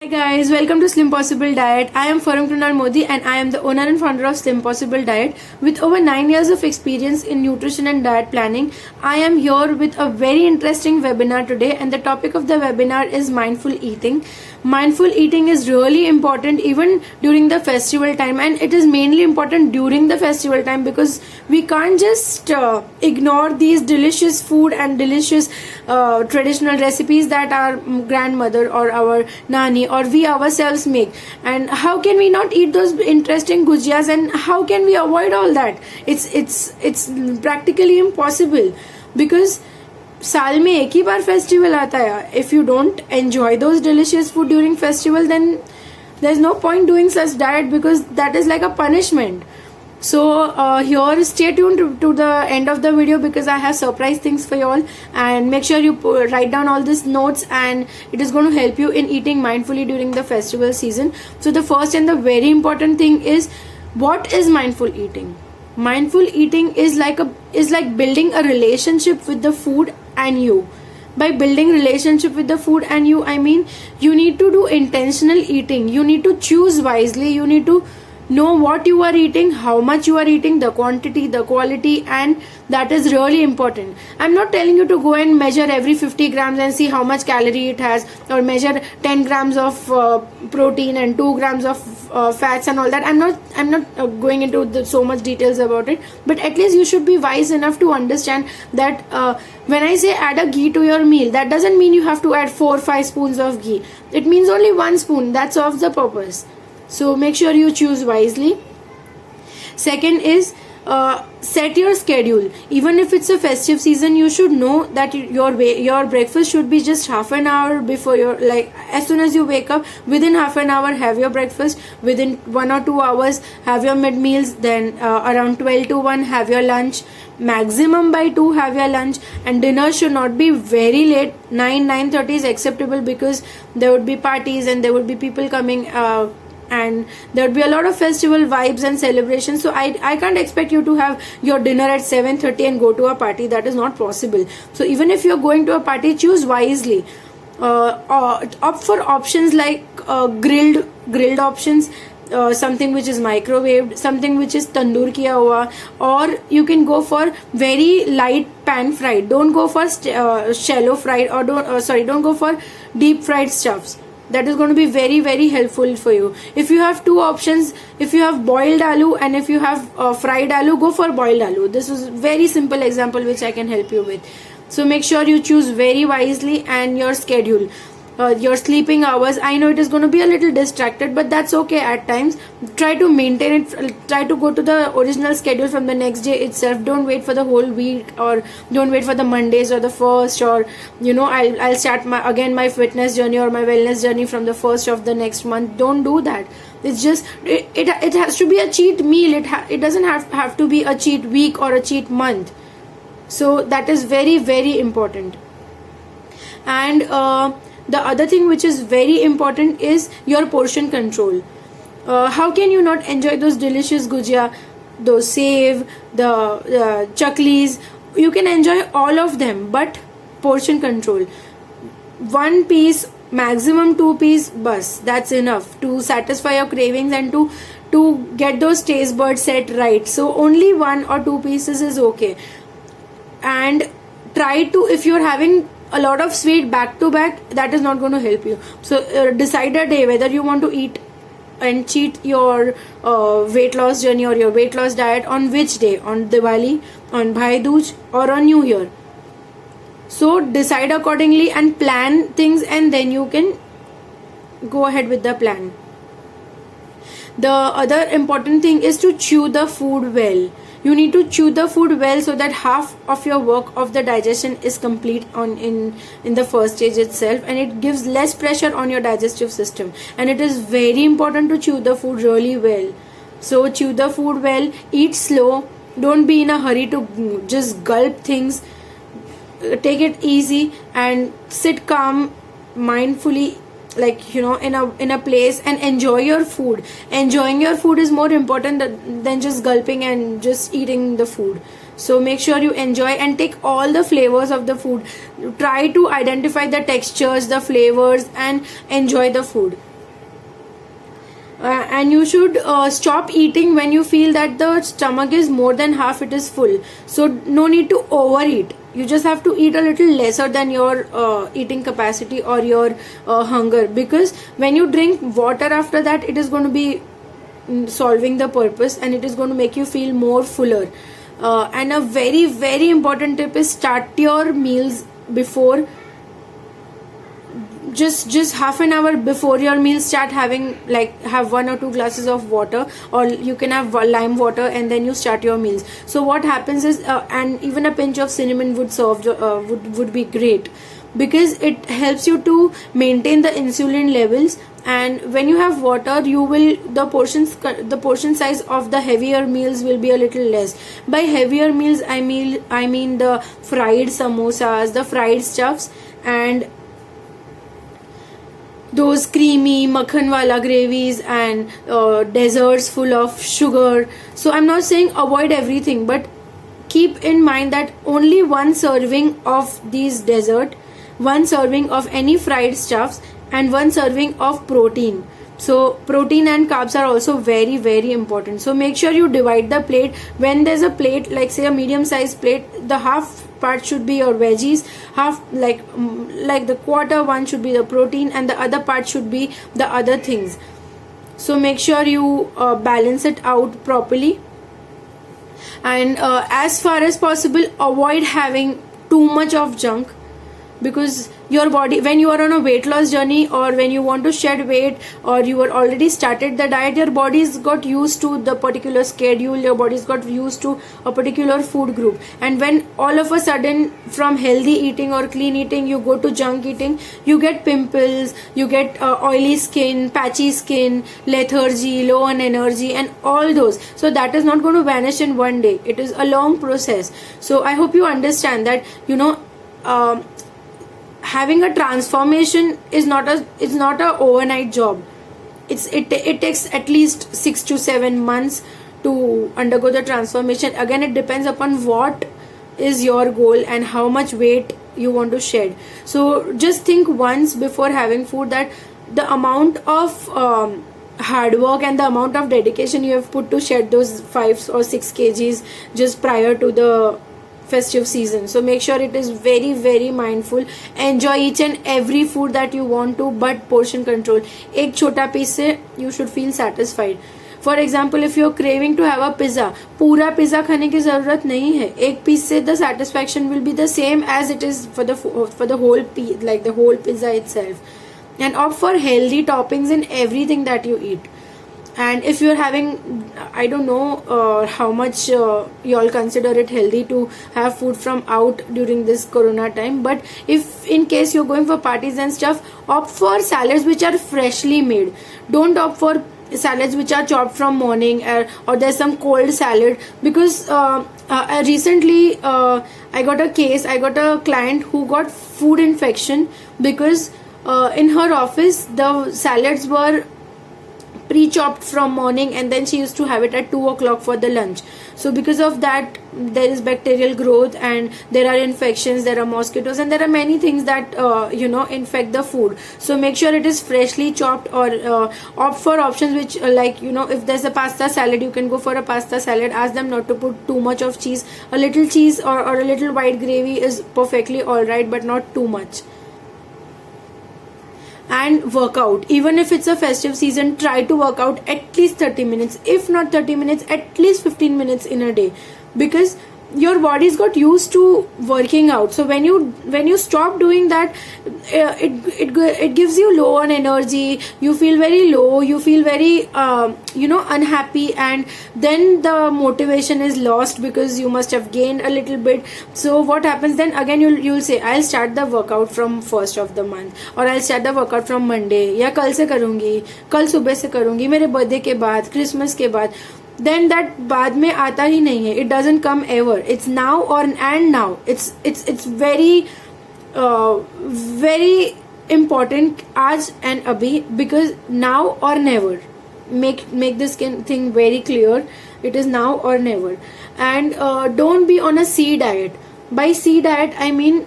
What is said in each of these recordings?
Hi guys, welcome to Slim Possible Diet. I am Farham Kunal Modi and I am the owner and founder of Slim Possible Diet. With over 9 years of experience in nutrition and diet planning, I am here with a very interesting webinar today, and the topic of the webinar is mindful eating. Mindful eating is really important even during the festival time, and it is mainly important during the festival time because we can't just ignore these delicious food and delicious traditional recipes that our grandmother or our nani or we ourselves make. And how can we not eat those interesting gujiyas, and how can we avoid all that? It's practically impossible because साल में एक ही बार festival आता है. If you don't enjoy those delicious food during festival, then there's no point doing such diet because that is like a punishment. So here, stay tuned to the end of the video because I have surprise things for you all, and make sure you write down all these notes, and it is going to help you in eating mindfully during the festival season. So the first and the very important thing is, what is mindful eating? Mindful eating is like building a relationship with the food and you. By building relationship with the food and you, I mean you need to do intentional eating. You need to choose wisely. You need to know what you are eating, how much you are eating, the quantity, the quality, and that is really important. I'm not telling you to go and measure every 50 grams and see how much calorie it has, or measure 10 grams of protein and 2 grams of fats and all that. I'm not going into so much details about it, but at least you should be wise enough to understand that when I say add a ghee to your meal, that doesn't mean you have to add 4-5 spoons of ghee. It means only 1 spoon. That serves the purpose. So make sure you choose wisely. Second is, set your schedule. Even if it's a festive season, you should know that your breakfast should be just half an hour before your, like, as soon as you wake up, within half an hour have your breakfast, within 1 or 2 hours have your mid meals, then around 12 to 1 have your lunch, maximum by 2 have your lunch, and dinner should not be very late. 9-9:30 is acceptable because there would be parties and there would be people coming, and there would be a lot of festival vibes and celebrations. So I can't expect you to have your dinner at 7:30 and go to a party. That is not possible. So even if you're going to a party, choose wisely. Opt for options like grilled options, something which is microwaved, something which is tandoor kiya hua, or you can go for very light pan fried. Don't go for shallow fried, or don't go for deep fried stuffs. That is going to be very, very helpful for you. If you have two options, if you have boiled aloo and if you have fried aloo, go for boiled aloo. This is very simple example which I can help you with. So make sure you choose very wisely, and your schedule, your sleeping hours. I know it is going to be a little distracted, but that's okay at times. Try to maintain it. Try to go to the original schedule from the next day itself. Don't wait for the whole week, or don't wait for the Mondays or the first, or I'll start my fitness journey or my wellness journey from the first of the next month. Don't do that. It's just it has to be a cheat meal. It doesn't have to be a cheat week or a cheat month. So that is very, very important. And the other thing which is very important is your portion control. How can you not enjoy those delicious gujia, those sev, the chaklis? You can enjoy all of them, but portion control. 1 piece, maximum 2 piece, bus. That's enough to satisfy your cravings and to get those taste buds set right. So only 1 or 2 pieces is okay. And try to, if you're having a lot of sweet back to back, that is not going to help you. So decide a day whether you want to eat and cheat your weight loss journey or your weight loss diet on which day, on Diwali, on Bhai Dooj, or on New Year. So decide accordingly and plan things, and then you can go ahead with the plan. The other important thing is to chew the food well. You need to chew the food well so that half of your work of the digestion is complete in the first stage itself, and it gives less pressure on your digestive system. And it is very important to chew the food really well. So chew the food well, eat slow, don't be in a hurry to just gulp things. Take it easy and sit calm, mindfully, like in a place, and enjoy your food. Enjoying your food is more important than just gulping and just eating the food. So make sure you enjoy and take all the flavors of the food. Try to identify the textures, the flavors, and enjoy the food. And you should stop eating when you feel that the stomach is more than half it is full. So no need to overeat. You just have to eat a little lesser than your eating capacity or your hunger, because when you drink water after that, it is going to be solving the purpose, and it is going to make you feel more fuller. And a very very important tip is start your meals before, just half an hour before your meal. Start having, like, have 1 or 2 glasses of water, or you can have lime water, and then you start your meals. So what happens is, and even a pinch of cinnamon would serve, would be great, because it helps you to maintain the insulin levels. And when you have water, you will, the portion size of the heavier meals will be a little less. By heavier meals, I mean the fried samosas, the fried stuffs, and those creamy makhan wala gravies, and desserts full of sugar. So I'm not saying avoid everything, but keep in mind that only one serving of these dessert, one serving of any fried stuffs, and one serving of protein. So protein and carbs are also very very important. So make sure you divide the plate. When there's a plate, like say a medium sized plate, the half part should be your veggies, half, like the quarter one should be the protein, and the other part should be the other things. So make sure you balance it out properly. And as far as possible, avoid having too much of junk, because your body, when you are on a weight loss journey, or when you want to shed weight, or you are already started the diet, your body's got used to the particular schedule, your body's got used to a particular food group. And when all of a sudden from healthy eating or clean eating you go to junk eating, you get pimples, you get oily skin, patchy skin, lethargy, low on energy, and all those. So that is not going to vanish in one day. It is a long process. So I hope you understand that, having a transformation is not a overnight job. It takes at least 6 to 7 months to undergo the transformation. Again, it depends upon what is your goal and how much weight you want to shed. So just think once before having food that the amount of hard work and the amount of dedication you have put to shed those 5 or 6 kgs just prior to the festive season. So make sure it is very very mindful. Enjoy each and every food that you want to, but portion control. एक छोटा piece से you should feel satisfied. For example, if you're craving to have a pizza, पूरा pizza खाने की जरूरत नहीं है. एक पीस से the satisfaction will be the same as it is for the whole piece, like the whole pizza itself. And opt for healthy toppings in everything that you eat. And if you're having, I don't know how much you all consider it healthy to have food from out during this corona time, but if in case you're going for parties and stuff, opt for salads which are freshly made. Don't opt for salads which are chopped from morning, or there's some cold salad, because recently I got a client who got food infection because in her office the salads were pre-chopped from morning, and then she used to have it at 2 o'clock for the lunch. So because of that, there is bacterial growth, and there are infections, there are mosquitoes, and there are many things that infect the food. So make sure it is freshly chopped, or opt for options which if there's a pasta salad, you can go for a pasta salad. Ask them not to put too much of cheese. A little cheese or a little white gravy is perfectly alright, but not too much. And work out. Even if it's a festive season, try to work out at least 30 minutes. If not 30 minutes, at least 15 minutes in a day, because your body's got used to working out. So when you stop doing that, it gives you low on energy. You feel very low, you feel very unhappy, and then the motivation is lost because you must have gained a little bit. So what happens then? Again, you'll say, I'll start the workout from 1st of the month, or I'll start the workout from Monday, या कल से करूंगी, कल सुबह से करूंगी, मेरे birthday के बाद, क्रिसमस के बाद. Then that बाद में आता ही नहीं है. It doesn't come ever. It's now and now. It's very very important आज and अभी, because now or never. Make this thing very clear. It is now or never. And don't be on a C diet. By C diet I mean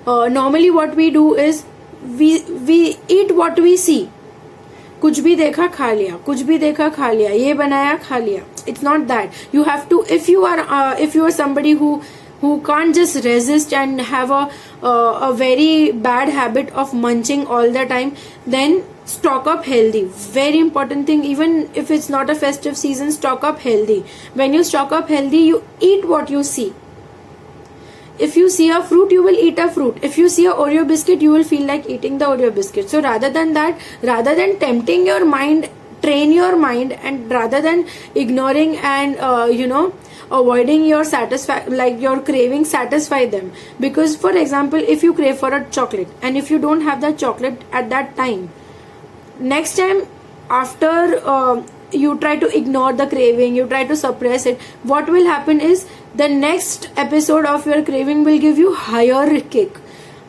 normally what we do is we eat what we see. कुछ भी देखा खा लिया, कुछ भी देखा खा लिया, ये बनाया खा लिया. It's not that. You have to, if you are somebody who can't just resist and have a very bad habit of munching all the time, then stock up healthy. Very important thing. Even if it's not a festive season, stock up healthy. When you stock up healthy, you eat what you see. If you see a fruit, you will eat a fruit. If you see a Oreo biscuit, you will feel like eating the Oreo biscuit. So rather than that, rather than tempting your mind, train your mind, and rather than ignoring and avoiding your your cravings, satisfy them. Because for example, if you crave for a chocolate and if you don't have that chocolate at that time, next time after you try to ignore the craving, you try to suppress it, what will happen is the next episode of your craving will give you higher kick.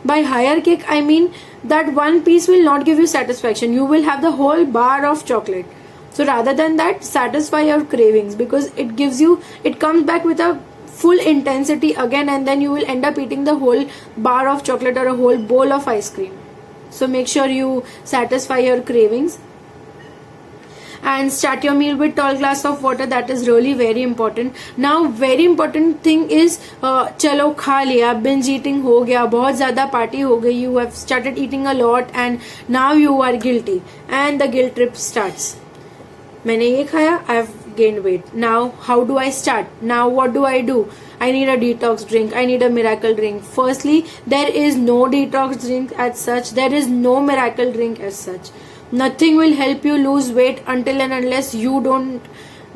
By higher kick, I mean that one piece will not give you satisfaction. You will have the whole bar of chocolate. So rather than that, satisfy your cravings, because it comes back with a full intensity again, and then you will end up eating the whole bar of chocolate or a whole bowl of ice cream. So make sure you satisfy your cravings. And start your meal with tall glass of water. That is really very important. Now very important thing is चलो खा लिया, binge eating हो गया, बहुत ज़्यादा party हो गई, you have started eating a lot and now you are guilty and the guilt trip starts. मैंने ये खाया, I have gained weight. Now how do I start? Now what do I do? I need a detox drink. I need a miracle drink. Firstly, there is no detox drink as such. There is no miracle drink as such. Nothing will help you lose weight until and unless you don't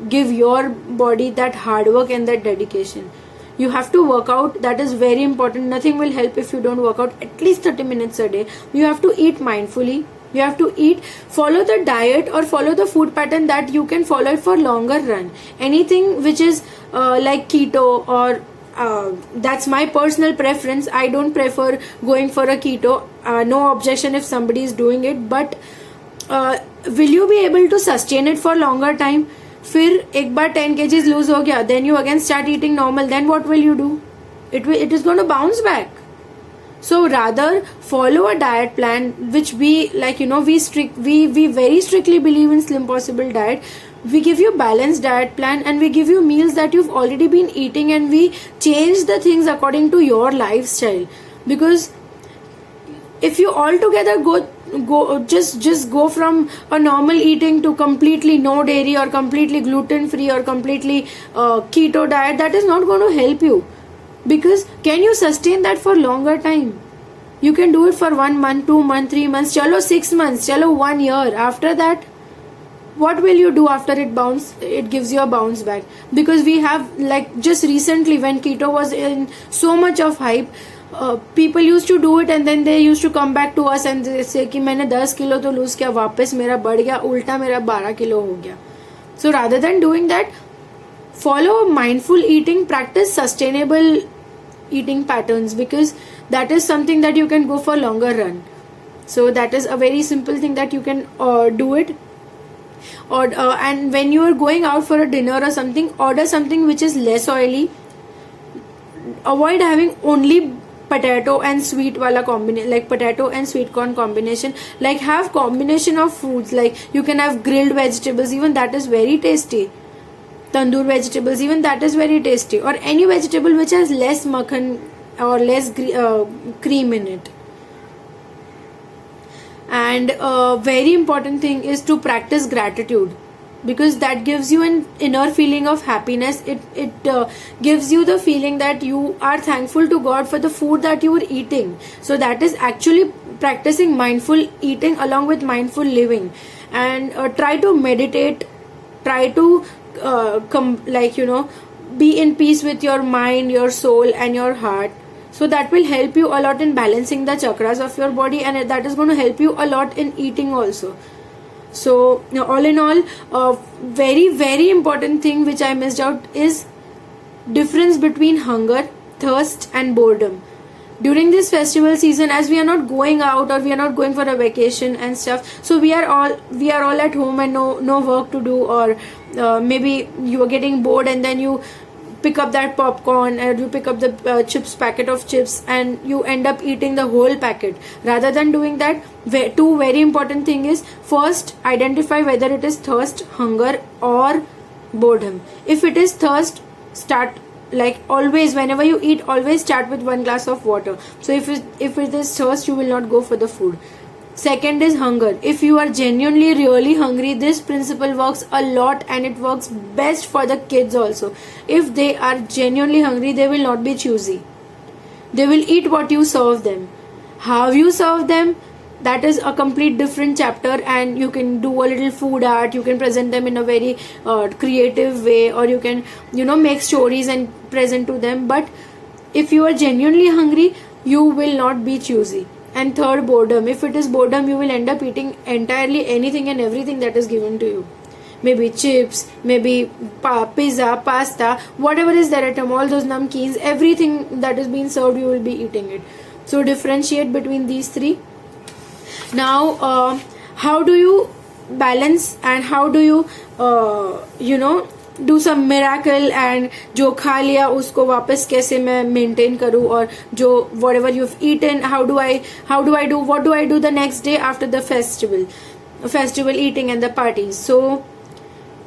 give your body that hard work and that dedication. You have to work out. That is very important. Nothing will help if you don't work out at least 30 minutes a day. You have to eat mindfully. You have to follow the diet or follow the food pattern that you can follow it for longer run. Anything which is like keto or that's my personal preference. I don't prefer going for a keto. No objection if somebody is doing it, but will you be able to sustain it for longer time? फिर एक बार 10 kgs lose हो गया, then you again start eating normal, then what will you do? It is going to bounce back. So rather follow a diet plan which we we very strictly believe in Slim Possible diet. We give you balanced diet plan and we give you meals that you've already been eating, and we change the things according to your lifestyle. Because if you altogether just go from a normal eating to completely no dairy or completely gluten free or completely keto diet, that is not going to help you. Because can you sustain that for longer time? You can do it for 1 month, 2 months, 3 months, chalo 6 months, chalo 1 year. After that, what will you do after it gives you a bounce back? Because we have, like, just recently when keto was in so much of hype, people used to do it and then they used to come back to us and they say कि मैंने 10 kilo तो loose किया, वापस मेरा बढ़ गया, उल्टा मेरा 12 किलो हो गया. So rather than doing that, follow mindful eating, practice sustainable eating patterns, because that is something that you can go for longer run. So that is a very simple thing that you can do it. Or and when you are going out for a dinner or something, order something which is less oily. Avoid having only potato and sweet wala combination, like potato and sweet corn combination. Like have combination of foods, like you can have grilled vegetables, even that is very tasty. Tandoor vegetables, even that is very tasty. Or any vegetable which has less makhan or less cream in it. And a very important thing is to practice gratitude, because that gives you an inner feeling of happiness. It gives you the feeling that you are thankful to God for the food that you are eating. So that is actually practicing mindful eating along with mindful living. And try to meditate, try to be in peace with your mind, your soul and your heart. So that will help you a lot in balancing the chakras of your body, and that is going to help you a lot in eating also. So all in all, a very, very important thing which I missed out is difference between hunger, thirst and boredom. During this festival season, as we are not going out or we are not going for a vacation and stuff, so we are all at home and no work to do, or maybe you are getting bored and then you pick up that popcorn, or you pick up the chips packet of chips, and you end up eating the whole packet. Rather than doing that, two very important thing is, first identify whether it is thirst, hunger, or boredom. If it is thirst, start, like always, whenever you eat, always start with 1 glass of water. So if it is thirst, you will not go for the food. Second is hunger. If you are genuinely really hungry, this principle works a lot, and it works best for the kids also. If they are genuinely hungry, they will not be choosy. They will eat what you serve them. How you serve them, that is a complete different chapter, and you can do a little food art. You can present them in a very creative way, or you can make stories and present to them. But if you are genuinely hungry, you will not be choosy. And third, boredom. If it is boredom, you will end up eating entirely anything and everything that is given to you. Maybe chips, maybe pizza, pasta, whatever is there at home, all those namkeens, everything that is being served, you will be eating it. So differentiate between these three. Now, how do you balance, and how do you do some miracle, and जो खा लिया उसको वापस कैसे मैं maintain करूँ, और जो whatever you've eaten, what do I do the next day after the festival eating and the parties? So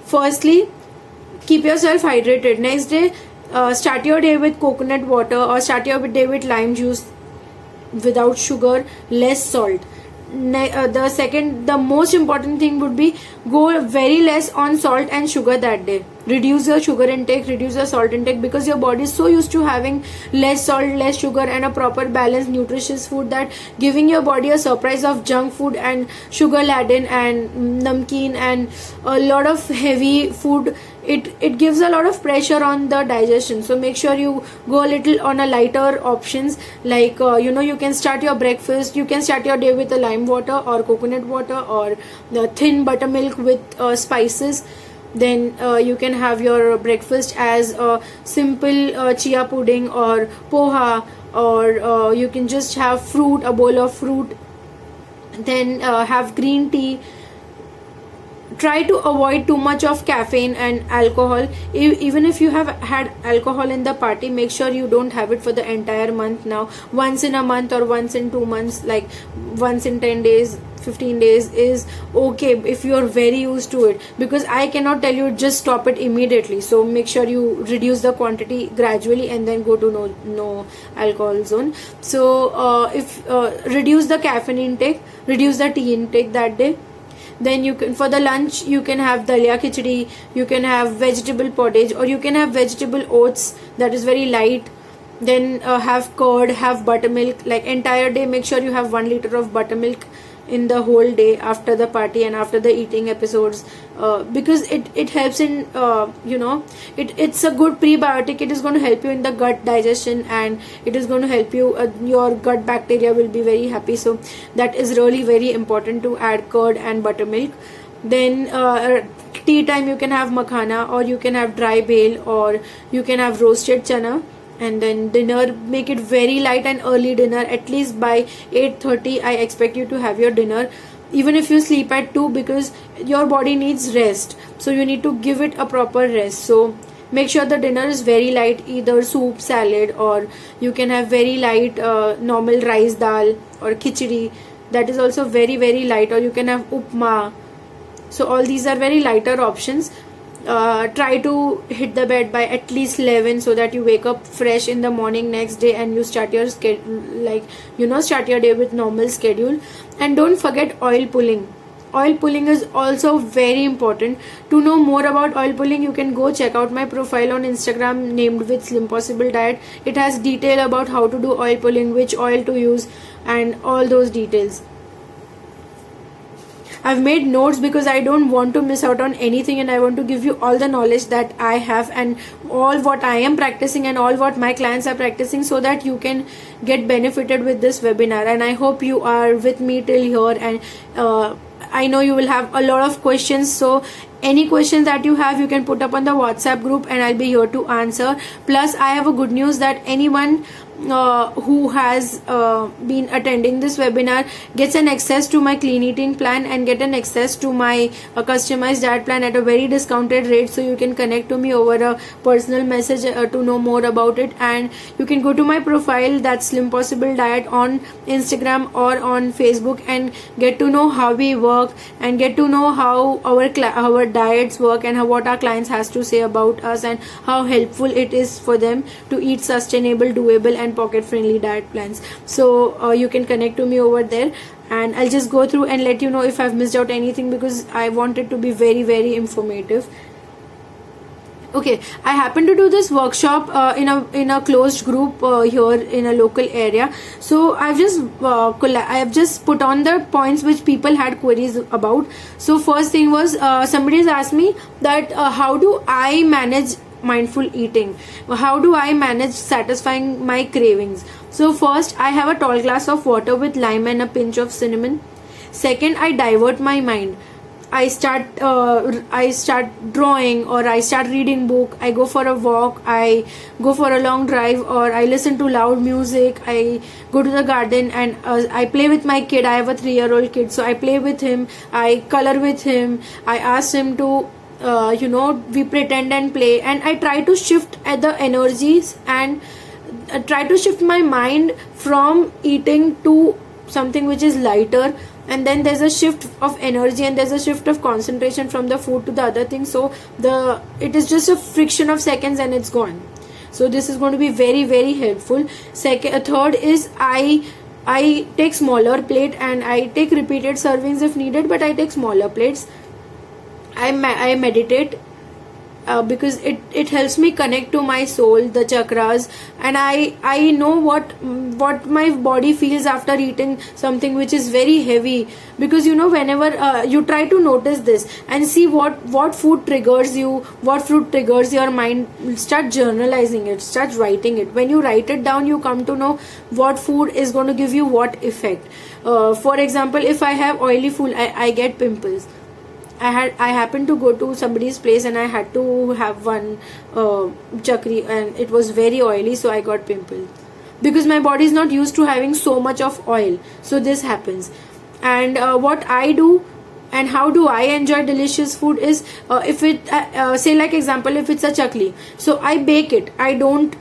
firstly, keep yourself hydrated. Next day, start your day with coconut water, or start your day with lime juice without sugar, less salt. The most important thing would be, go very less on salt and sugar that day. Reduce your sugar intake, reduce your salt intake, because your body is so used to having less salt, less sugar, and a proper balanced nutritious food, that giving your body a surprise of junk food and sugar laden and namkeen and a lot of heavy food, it gives a lot of pressure on the digestion. So make sure you go a little on a lighter options, like you can start your breakfast, you can start your day with a lime water or coconut water, or the thin buttermilk with spices. Then you can have your breakfast as a simple chia pudding or poha, or you can just have fruit, a bowl of fruit. Then have green tea. Try to avoid too much of caffeine and alcohol. Even if you have had alcohol in the party, make sure you don't have it for the entire month. Now, once in a month or once in 2 months, like once in 10 days, 15 days is okay if you are very used to it, because I cannot tell you just stop it immediately. So make sure you reduce the quantity gradually and then go to no alcohol zone. So if reduce the caffeine intake, reduce the tea intake that day. Then you can, for the lunch, you can have dalia khichdi, you can have vegetable pottage, or you can have vegetable oats, that is very light. Then have curd, have buttermilk. Like entire day, make sure you have 1 liter of buttermilk in the whole day after the party and after the eating episodes, because it helps in it's a good prebiotic. It is going to help you in the gut digestion, and it is going to help you, your gut bacteria will be very happy. So that is really very important to add curd and buttermilk. Then tea time, you can have makhana, or you can have dry bale, or you can have roasted chana. And then dinner, make it very light and early dinner. At least by 8:30 I expect you to have your dinner, even if you sleep at 2, because your body needs rest, so you need to give it a proper rest. So make sure the dinner is very light, either soup, salad, or you can have very light normal rice dal or khichdi, that is also very very light, or you can have upma. So all these are very lighter options. Try to hit the bed by at least 11, so that you wake up fresh in the morning next day, and you start your start your day with normal schedule. And don't forget oil pulling. Oil pulling is also very important. To know more about oil pulling, you can go check out my profile on Instagram named with Slim Possible Diet. It has detail about how to do oil pulling, which oil to use, and all those details. I've made notes because I don't want to miss out on anything, and I want to give you all the knowledge that I have, and all what I am practicing, and all what my clients are practicing, so that you can get benefited with this webinar. And I hope you are with me till here, and I know you will have a lot of questions. So any questions that you have, you can put up on the WhatsApp group, and I'll be here to answer. Plus, I have a good news that anyone who has been attending this webinar gets an access to my clean eating plan and get an access to my customized diet plan at a very discounted rate. So you can connect to me over a personal message to know more about it, and you can go to my profile, that's Slim Possible Diet, on Instagram or on Facebook, and get to know how we work and get to know how our diets work and what our clients has to say about us and how helpful it is for them to eat sustainable, doable and pocket friendly diet plans. So you can connect to me over there, and I'll just go through and let you know if I've missed out anything, because I want it to be very, very informative. Okay, I happen to do this workshop in a closed group here in a local area. So I've just put on the points which people had queries about. So first thing was, somebody has asked me that how do I manage mindful eating, how do I manage satisfying my cravings. So first, I have a tall glass of water with lime and a pinch of cinnamon. Second, I divert my mind. I start drawing, or I start reading book. I go for a walk, I go for a long drive, or I listen to loud music. I go to the garden and I play with my kid. I have a 3-year-old kid, so I play with him, I color with him, I ask him to we pretend and play, and I try to shift at the energies and try to shift my mind from eating to something which is lighter, and then there's a shift of energy and there's a shift of concentration from the food to the other thing. So it is just a friction of seconds and it's gone. So this is going to be very, very helpful. Third is I take smaller plate and I take repeated servings if needed, but I take smaller plates. I meditate because it helps me connect to my soul, the chakras, and I know what my body feels after eating something which is very heavy. Because whenever you try to notice this and see what food triggers you, what food triggers your mind, start journalizing it, start writing it. When you write it down, you come to know what food is going to give you what effect. For example, if I have oily food, I get pimples. I happened to go to somebody's place and I had to have one chakri, and it was very oily, so I got pimples because my body is not used to having so much of oil. So this happens. And what I do and how do I enjoy delicious food is, if it say like example, if it's a chakli, so I bake it. I don't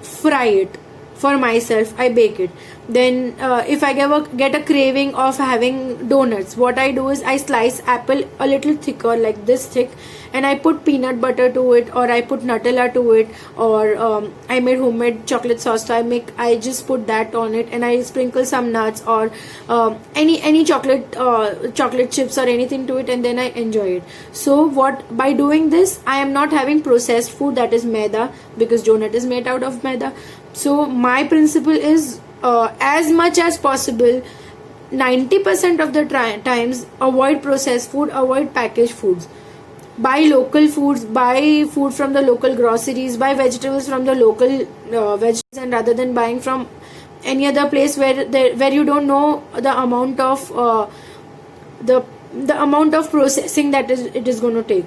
fry it for myself, I bake it. Then if I get a craving of having donuts, what I do is I slice apple a little thicker, like this thick, and I put peanut butter to it, or I put Nutella to it, or I made homemade chocolate sauce, so I just put that on it, and I sprinkle some nuts or any chocolate chips or anything to it, and then I enjoy it. So by doing this, I am not having processed food, that is maida, because donut is made out of maida. So my principle is, as much as possible, 90% of the times, avoid processed food, avoid packaged foods. Buy local foods, buy food from the local groceries, buy vegetables from the local vegetables, and rather than buying from any other place where you don't know the amount of the amount of processing that it is going to take.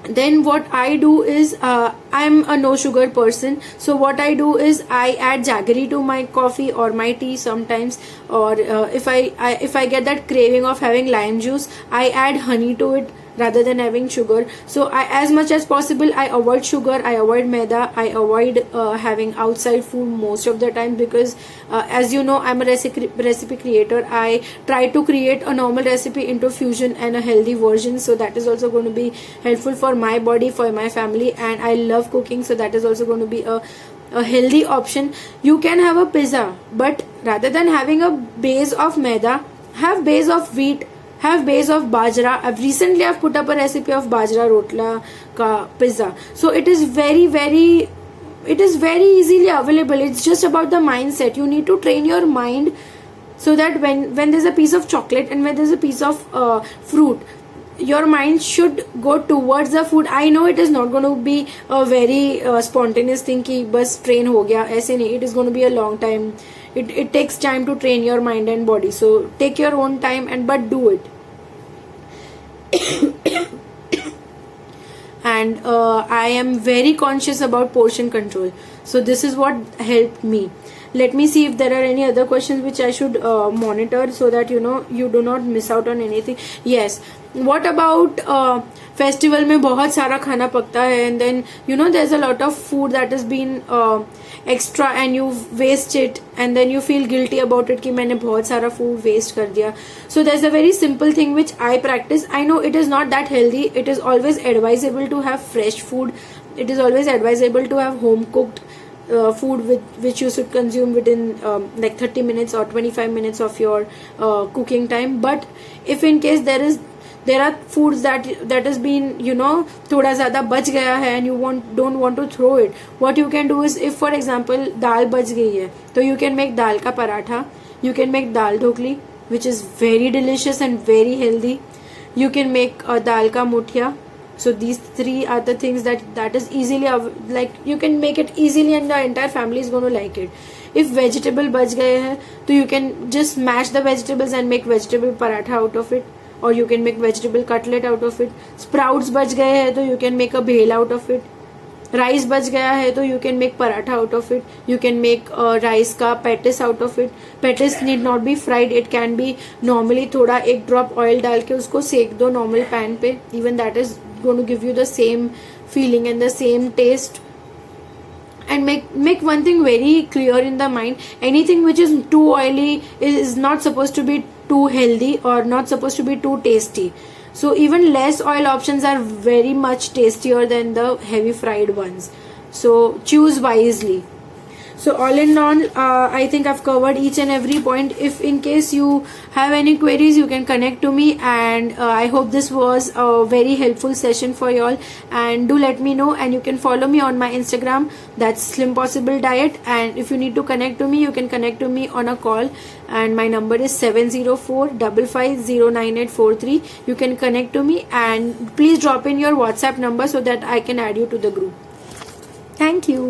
Then what I do is, I'm a no sugar person, so what I do is I add jaggery to my coffee or my tea sometimes, or if I get that craving of having lime juice, I add honey to it rather than having sugar. So as much as possible, I avoid sugar, I avoid maida, I avoid having outside food most of the time, because as you know, I'm a recipe creator. I try to create a normal recipe into fusion and a healthy version, so that is also going to be helpful for my body, for my family, and I love cooking, so that is also going to be a healthy option. You can have a pizza, but rather than having a base of maida, have base of wheat, have base of bajra. I've put up a recipe of bajra rotla ka pizza. So it is very easily available. It's just about the mindset. You need to train your mind so that when there's a piece of chocolate and when there's a piece of fruit, your mind should go towards the food. I know it is not going to be a very spontaneous thing ki bas train ho gaya, aise nahi. It is going to be a long time. It takes time to train your mind and body. So take your own time but do it. and I am very conscious about portion control. So this is what helped me. Let me see if there are any other questions which I should monitor, so that you do not miss out on anything. Yes, what about festival में बहुत सारा खाना पकता है, and then there's a lot of food that has been extra and you waste it, and then you feel guilty about it कि मैंने बहुत सारा food waste कर दिया. So there's a very simple thing which I practice. I know it is not that healthy. It is always advisable to have fresh food. It is always advisable to have home cooked food which you should consume within like 30 minutes or 25 minutes of your cooking time. But if in case there are foods that has been थोड़ा ज़्यादा बच गया है and you don't want to throw it, what you can do is, if for example दाल बच गई है, तो you can make दाल का paratha, you can make dal dhokli which is very delicious and very healthy, you can make दाल का मुठिया. So these three are the things that is easily like you can make it easily and the entire family is going to like it. If vegetable बच गए हैं, तो you can just mash the vegetables and make vegetable paratha out of it, or you can make vegetable cutlet out of it. Sprouts बच गए हैं, तो you can make a bhel out of it. Rice बच गया है, तो you can make paratha out of it. You can make rice का patties out of it. Patties need not be fried. It can be normally थोड़ा एक drop oil डाल के उसको सेक दो normal pan पे. Even that is going to give you the same feeling and the same taste. And make one thing very clear in the mind: anything which is too oily is not supposed to be too healthy or not supposed to be too tasty. So even less oil options are very much tastier than the heavy fried ones. So choose wisely. So all in all, I think I've covered each and every point. If in case you have any queries, you can connect to me, and I hope this was a very helpful session for you all. And do let me know, and you can follow me on my Instagram, that's Slim Possible Diet. And if you need to connect to me, you can connect to me on a call, and my number is 704-5509843. You can connect to me, and please drop in your WhatsApp number so that I can add you to the group. Thank you.